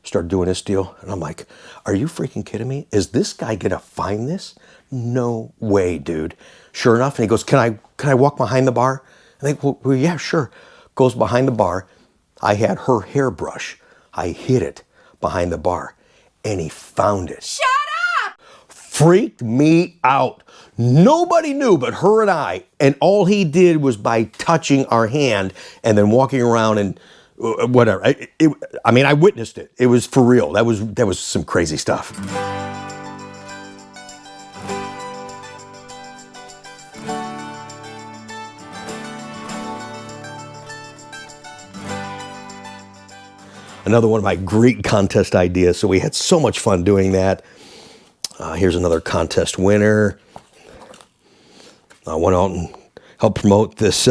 started doing this deal. And I'm like, are you freaking kidding me? Is this guy gonna find this? No way, dude. Sure enough, and he goes, can I walk behind the bar? I think, well, yeah, sure. Goes behind the bar. I had her hairbrush. I hid it behind the bar. And he found it. Shut up! Freaked me out. Nobody knew but her and I. And all he did was by touching our hand and then walking around and whatever. I witnessed it. It was for real. That was some crazy stuff. Another one of my great contest ideas. So we had so much fun doing that. Here's another contest winner. I went out and help promote this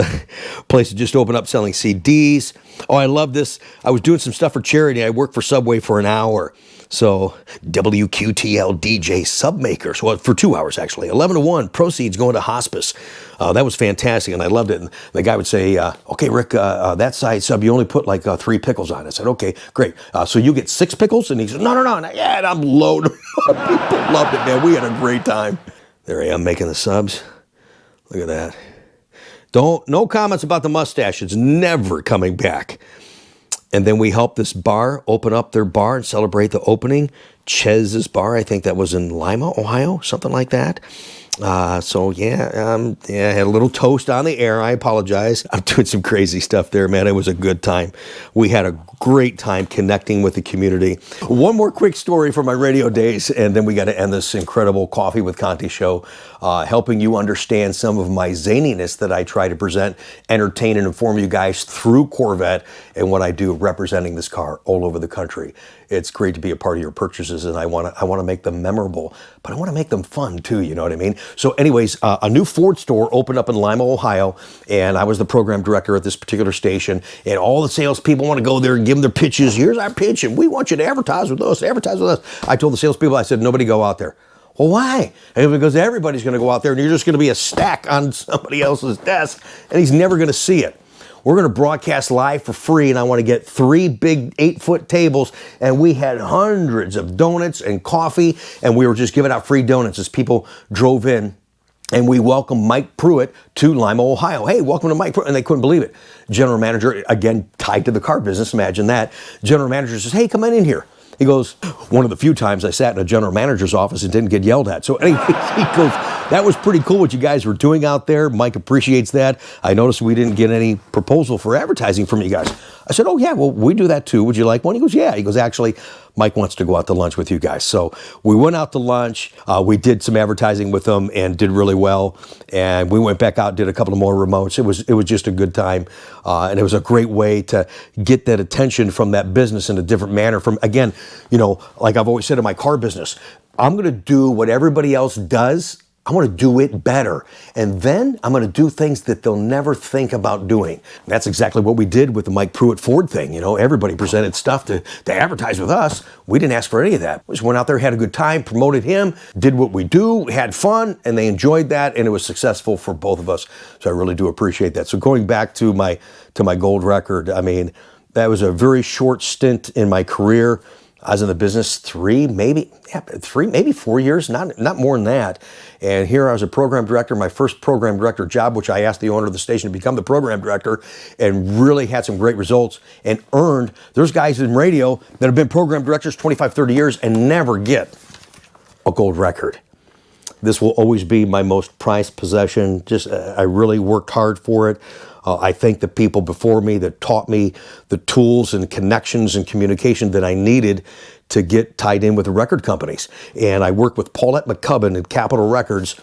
place that just opened up selling CDs. Oh, I love this. I was doing some stuff for charity. I worked for Subway for an hour. So WQTL DJ sub makers, well, for 2 hours actually, 11 to 1, proceeds going to hospice. That was fantastic, and I loved it. And the guy would say, okay, Rick, that side sub, you only put like 3 pickles on it. I said, okay, great. So you get 6 pickles? And he said, no, not yet. And I'm loading. People loved it, man. We had a great time. There I am making the subs. Look at that. No comments about the mustache. It's never coming back. And then we helped this bar open up their bar and celebrate the opening. Chez's Bar, I think that was in Lima, Ohio, something like that. So yeah, I had a little toast on the air. I apologize. I'm doing some crazy stuff there, man. It was a good time. We had a great time connecting with the community. One more quick story from my radio days, and then we got to end this incredible Coffee with Conti show, helping you understand some of my zaniness that I try to present, entertain, and inform you guys through Corvette and what I do representing this car all over the country. It's great to be a part of your purchases, and I want to make them memorable, but I want to make them fun too, you know what I mean? So anyways, a new Ford store opened up in Lima, Ohio, and I was the program director at this particular station, and all the salespeople want to go there and give them their pitches. Here's our pitch, and we want you to advertise with us, I told the salespeople, I said, nobody go out there. Well, why? And because everybody's going to go out there, and you're just going to be a stack on somebody else's desk, and he's never going to see it. We're going to broadcast live for free, and I want to get 3 big 8-foot tables, and we had hundreds of donuts and coffee, and we were just giving out free donuts as people drove in, and we welcomed Mike Pruitt to Lima, Ohio. Hey, welcome to Mike Pruitt, and they couldn't believe it. General manager, again, tied to the car business, imagine that. General manager says, hey, come on in here. He goes, one of the few times I sat in a general manager's office and didn't get yelled at. So anyways, he goes, that was pretty cool what you guys were doing out there. Mike appreciates that. I noticed we didn't get any proposal for advertising from you guys. I said, oh yeah, well, we do that too. Would you like one? He goes, yeah. He goes, actually, Mike wants to go out to lunch with you guys. So we went out to lunch. We did some advertising with them and did really well. And we went back out, did a couple of more remotes. It was just a good time. And it was a great way to get that attention from that business in a different manner. From, again, you know, like I've always said in my car business, I'm going to do what everybody else does. I want to do it better. And then I'm going to do things that they'll never think about doing. And that's exactly what we did with the Mike Pruitt Ford thing. You know, everybody presented stuff to advertise with us. We didn't ask for any of that. We just went out there, had a good time, promoted him, did what we do, had fun, and they enjoyed that, and it was successful for both of us. So I really do appreciate that. So going back to my gold record, I mean, that was a very short stint in my career. I was in the business 3, maybe 4 years, not more than that. And here I was a program director, my first program director job, which I asked the owner of the station to become the program director, and really had some great results and earned. There's guys in radio that have been program directors 25, 30 years and never get a gold record. This will always be my most prized possession. Just, I really worked hard for it. I thank the people before me that taught me the tools and connections and communication that I needed to get tied in with the record companies. And I worked with Paulette McCubbin at Capitol Records,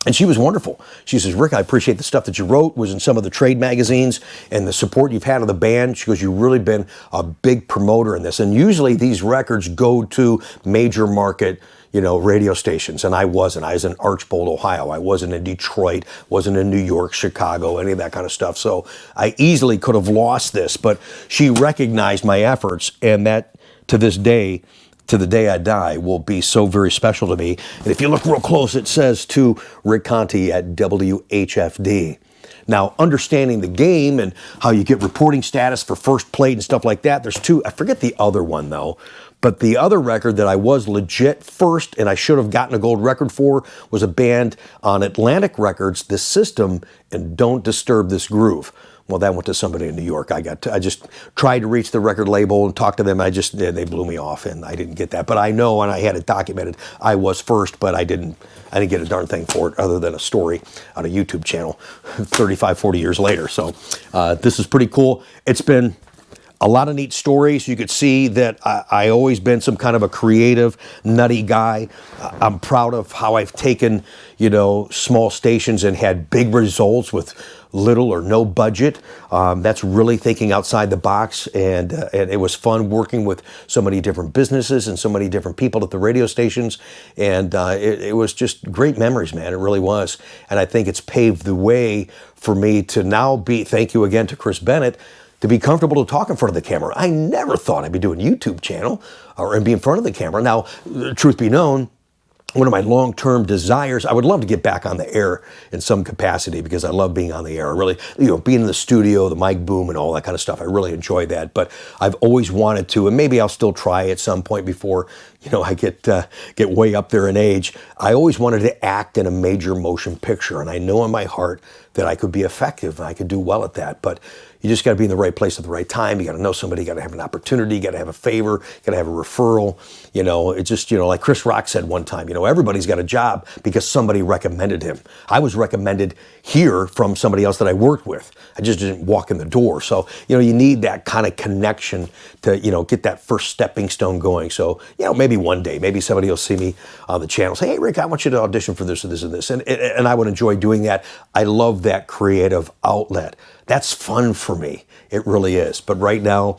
and she was wonderful. She says, Rick, I appreciate the stuff that you wrote, was in some of the trade magazines, and the support you've had of the band. She goes, you've really been a big promoter in this. And usually these records go to major market, you know, radio stations, and I wasn't. I was in Archbold, Ohio. I wasn't in Detroit, wasn't in New York, Chicago, any of that kind of stuff. So I easily could have lost this, but she recognized my efforts, and that, to this day, to the day I die, will be so very special to me. And if you look real close, it says to Rick Conti at WHFD. Now, understanding the game and how you get reporting status for first plate and stuff like that, there's 2, I forget the other one though, but the other record that I was legit first and I should have gotten a gold record for was a band on Atlantic Records, The System and Don't Disturb This Groove. Well, that went to somebody in New York. I just tried to reach the record label and talk to them. They blew me off, and I didn't get that. But I know, and I had it documented, I was first, but I didn't get a darn thing for it other than a story on a YouTube channel 35, 40 years later. So this is pretty cool. It's been A lot of neat stories. You could see that I always been some kind of a creative, nutty guy. I'm proud of how I've taken, small stations and had big results with little or no budget. That's really thinking outside the box, and it was fun working with so many different businesses and so many different people at the radio stations, and it was just great memories, man. It really was, and I think it's paved the way for me to now be, thank you again to Chris Bennett, to be comfortable to talk in front of the camera. I never thought I'd be doing a YouTube channel and be in front of the camera. Now, truth be known, one of my long-term desires, I would love to get back on the air in some capacity because I love being on the air. I really, being in the studio, the mic boom and all that kind of stuff. I really enjoy that, but I've always wanted to, and maybe I'll still try at some point before, I get way up there in age. I always wanted to act in a major motion picture, and I know in my heart that I could be effective and I could do well at that, but you just got to be in the right place at the right time. You got to know somebody, you got to have an opportunity, you got to have a favor, you got to have a referral. It's just, like Chris Rock said one time, everybody's got a job because somebody recommended him. I was recommended here from somebody else that I worked with. I just didn't walk in the door. So, you need that kind of connection to, get that first stepping stone going. So, maybe one day, maybe somebody will see me on the channel, say, hey, Rick, I want you to audition for this and this and this. And I would enjoy doing that. I love that creative outlet. That's fun for me. It really is. But right now,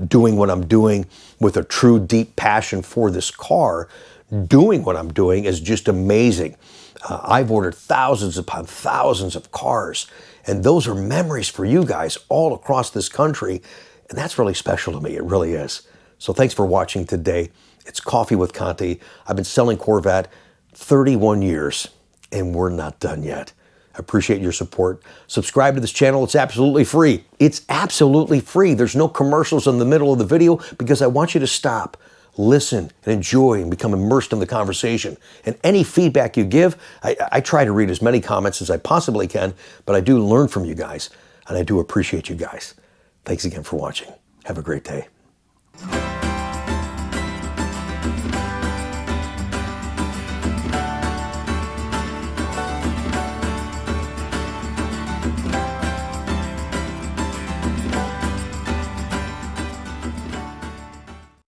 doing what I'm doing with a true deep passion for this car, doing what I'm doing is just amazing. I've ordered thousands upon thousands of cars, and those are memories for you guys all across this country, and that's really special to me. It really is. So thanks for watching today. It's Coffee with Conti. I've been selling Corvette 31 years, and we're not done yet. I appreciate your support. Subscribe to this channel. It's absolutely free. It's absolutely free. There's no commercials in the middle of the video because I want you to stop, listen, and enjoy and become immersed in the conversation. And any feedback you give, I try to read as many comments as I possibly can, but I do learn from you guys, and I do appreciate you guys. Thanks again for watching. Have a great day.